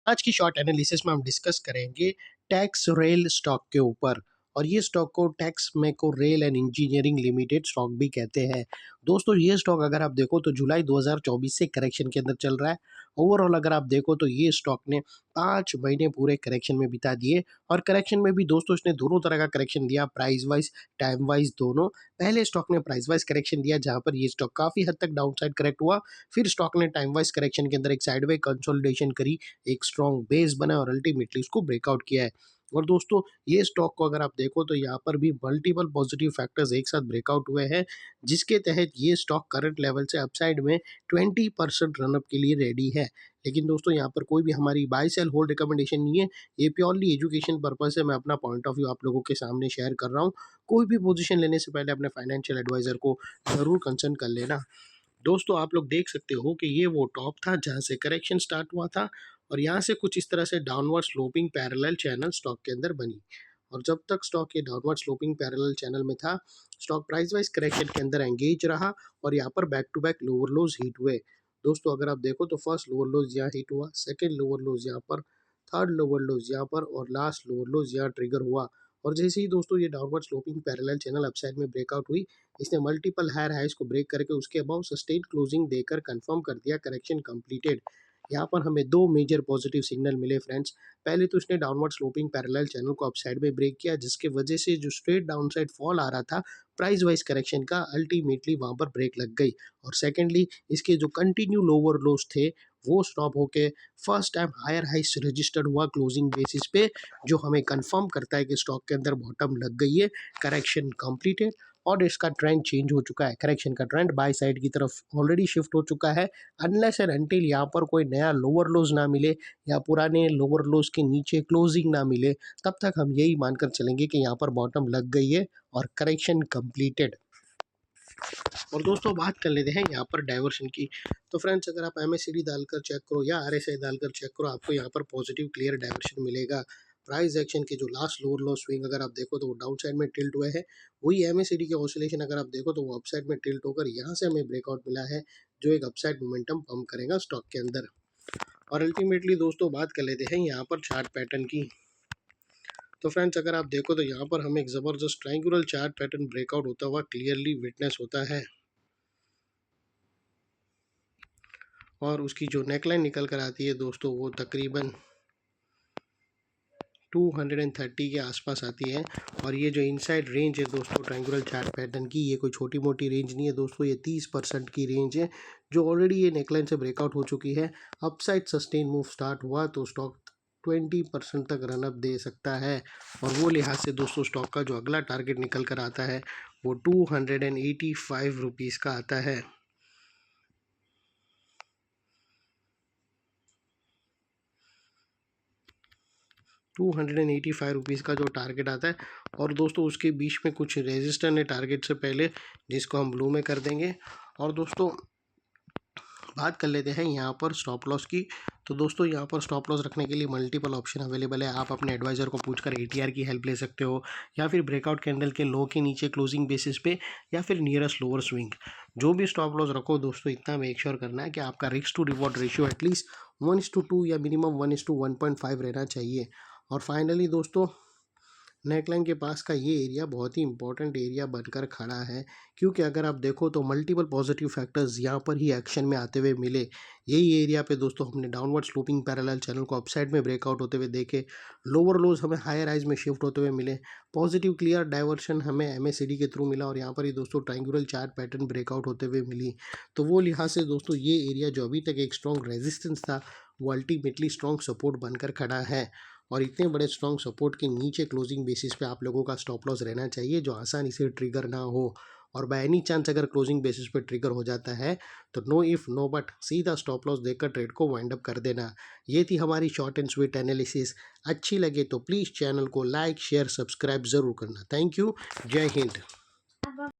आज की short analysis में हम डिस्कस करेंगे टैक्स रेल स्टॉक के ऊपर। और ये स्टॉक को Texmaco rail and engineering limited stock भी कहते हैं। दोस्तों ये स्टॉक अगर आप देखो तो जुलाई 2024 से करेक्शन के अंदर चल रहा है। ओवरऑल अगर आप देखो तो ये स्टॉक ने 5 महीने पूरे करेक्शन में बिता दिए। और करेक्शन में भी दोस्तों इसने दोनों तरह का करेक्शन दिया, प्राइस वाइज टाइम वाइज दोनों। पहले स्टॉक ने प्राइस वाइज करेक्शन दिया जहां पर ये स्टॉक काफ़ी हद तक डाउन साइड करेक्ट हुआ। फिर स्टॉक ने टाइम वाइज करेक्शन के अंदर एक साइडवे कंसोलिडेशन करी, एक स्ट्रॉन्ग बेस बना और अल्टीमेटली उसको ब्रेकआउट किया है। और दोस्तों ये स्टॉक को अगर आप देखो तो यहाँ पर भी मल्टीपल पॉजिटिव फैक्टर्स एक साथ ब्रेकआउट हुए हैं, जिसके तहत ये स्टॉक करंट लेवल से अपसाइड में 20% रनअप के लिए रेडी है। लेकिन दोस्तों यहाँ पर कोई भी हमारी बाय सेल होल्ड रिकमेंडेशन नहीं है, ये प्योरली एजुकेशन पर्पज से मैं अपना पॉइंट ऑफ व्यू आप लोगों के सामने शेयर कर रहा हूँ। कोई भी पोजीशन लेने से पहले अपने फाइनेंशियल एडवाइजर को ज़रूर कंसल्ट कर लेना। दोस्तों आप लोग देख सकते हो कि ये वो टॉप था जहां से करेक्शन स्टार्ट हुआ था, और यहाँ से कुछ इस तरह से downward sloping parallel channel stock के अंदर बनी। और जब तक स्टॉक ये डाउनवर्ड स्लोपिंग पैरेलल चैनल में था, स्टॉक प्राइस वाइज करेक्शन के अंदर एंगेज रहा और यहाँ पर back to back lower lows hit हुए। दोस्तों अगर आप देखो तो फर्स्ट लोअर लोज यहाँ हिट हुआ, सेकेंड लोअर लोज यहाँ पर, थर्ड लोअर लोज यहाँ पर और लास्ट लोअर लोज यहाँ ट्रिगर हुआ। और जैसे ही दोस्तों ये downward sloping parallel channel upside में ब्रेकआउट हुई, इसने मल्टीपल हायर हाइज को ब्रेक करके उसके अबाउ सस्टेन क्लोजिंग देकर कंफर्म कर दिया करेक्शन कंप्लीटेड। यहाँ पर हमें दो मेजर पॉजिटिव सिग्नल मिले फ्रेंड्स। पहले तो इसने डाउनवर्ड स्लोपिंग पैरेलल चैनल को अपसाइड में ब्रेक किया, जिसके वजह से जो स्ट्रेट डाउनसाइड फॉल आ रहा था प्राइस वाइज करेक्शन का, अल्टीमेटली वहाँ पर ब्रेक लग गई। और सेकेंडली इसके जो कंटिन्यू लोअर लोज थे वो स्टॉप होके फर्स्ट टाइम हायर हाइस रजिस्टर्ड हुआ क्लोजिंग बेसिस पे, जो हमें कंफर्म करता है कि स्टॉक के अंदर बॉटम लग गई है, करेक्शन कंप्लीटेड। और इसका ट्रेंड चेंज हो चुका है, करेक्शन का ट्रेंड बाय साइड की तरफ ऑलरेडी शिफ्ट हो चुका है। अनलेस एंड अनटिल यहाँ पर कोई नया लोअर लोज ना मिले या पुराने लोअर लोज के नीचे क्लोजिंग ना मिले, तब तक हम यही मानकर चलेंगे कि यहाँ पर बॉटम लग गई है और करेक्शन कंप्लीटेड। और दोस्तों बात कर लेते हैं यहाँ पर डाइवर्शन की। तो फ्रेंड्स अगर आप MACD डालकर चेक करो या RSI डालकर चेक करो, आपको यहाँ पर पॉजिटिव क्लियर डाइवर्शन मिलेगा। प्राइस एक्शन के जो लास्ट लोअर लो स्विंग अगर आप देखो तो वो डाउन साइड में टिल्ट हुए हैं। वही MACD के ऑसिलेशन अगर आप देखो तो वो अपसाइड में टिल्ट होकर यहाँ से हमें ब्रेकआउट मिला है, जो एक अपसाइड मोमेंटम पंप करेगा स्टॉक के अंदर। और अल्टीमेटली दोस्तों बात कर लेते हैं यहाँ पर चार्ट पैटर्न की। तो फ्रेंड्स अगर आप देखो तो यहाँ पर हमें एक ज़बरदस्त ट्रायंगुलर चार्ट पैटर्न ब्रेकआउट होता हुआ क्लियरली विटनेस होता है। और उसकी जो नेकलाइन निकल कर आती है दोस्तों वो तकरीबन 230 के आसपास आती है। और ये जो इनसाइड रेंज है दोस्तों ट्रायंगुलर चार्ट पैटर्न की, ये कोई छोटी मोटी रेंज नहीं है दोस्तों, ये 30% की रेंज है जो ऑलरेडी ये नेकलाइन से ब्रेकआउट हो चुकी है। अपसाइड सस्टेन मूव स्टार्ट हुआ तो स्टॉक 20% तक रनअप दे सकता है। और वो लिहाज से दोस्तों स्टॉक का जो अगला टारगेट निकल कर आता है वो 285 रुपीज़ का आता है। 285 रुपीज़ का जो टारगेट आता है। और दोस्तों उसके बीच में कुछ रेजिस्टर है टारगेट से पहले, जिसको हम ब्लू में कर देंगे। और दोस्तों बात कर लेते हैं यहाँ पर स्टॉप लॉस की। तो दोस्तों यहाँ पर स्टॉप लॉस रखने के लिए मल्टीपल ऑप्शन अवेलेबल है। आप अपने एडवाइज़र को पूछकर ATR की हेल्प ले सकते हो, या फिर ब्रेकआउट कैंडल के लो के नीचे क्लोजिंग बेसिस पे, या फिर नियरेस्ट लोअर स्विंग। जो भी स्टॉप लॉस रखो दोस्तों, इतना मेक श्योर करना है कि आपका risk to reward ratio at least 1:2 या मिनिमम 1:1.5 रहना चाहिए। और फाइनली दोस्तों नेकलाइन के पास का ये एरिया बहुत ही इंपॉर्टेंट एरिया बनकर खड़ा है, क्योंकि अगर आप देखो तो मल्टीपल पॉजिटिव फैक्टर्स यहाँ पर ही एक्शन में आते हुए मिले। यही एरिया पे दोस्तों हमने डाउनवर्ड स्लोपिंग पैरेलल चैनल को अपसाइड में ब्रेकआउट होते हुए देखे, लोअर लोज हमें हायर हाइज में शिफ्ट होते हुए मिले, पॉजिटिव क्लियर डाइवर्शन हमें MACD के थ्रू मिला, और यहाँ पर ही दोस्तों ट्रायंगुलर चार्ट पैटर्न ब्रेकआउट होते हुए मिली। तो वो लिहाज से दोस्तों ये एरिया जो अभी तक एक स्ट्रॉन्ग रेजिस्टेंस था, वो अल्टीमेटली स्ट्रॉन्ग सपोर्ट बनकर खड़ा है। और इतने बड़े स्ट्रॉन्ग सपोर्ट के नीचे क्लोजिंग बेसिस पे आप लोगों का स्टॉप लॉस रहना चाहिए, जो आसानी से ट्रिगर ना हो। और बाय एनी चांस अगर क्लोजिंग बेसिस पे ट्रिगर हो जाता है तो नो इफ़ नो बट सीधा स्टॉप लॉस देकर ट्रेड को वाइंड अप कर देना। ये थी हमारी शॉर्ट एंड स्वीट एनालिसिस। अच्छी लगे तो प्लीज़ चैनल को लाइक शेयर सब्सक्राइब ज़रूर करना। Thank you. जय हिंद।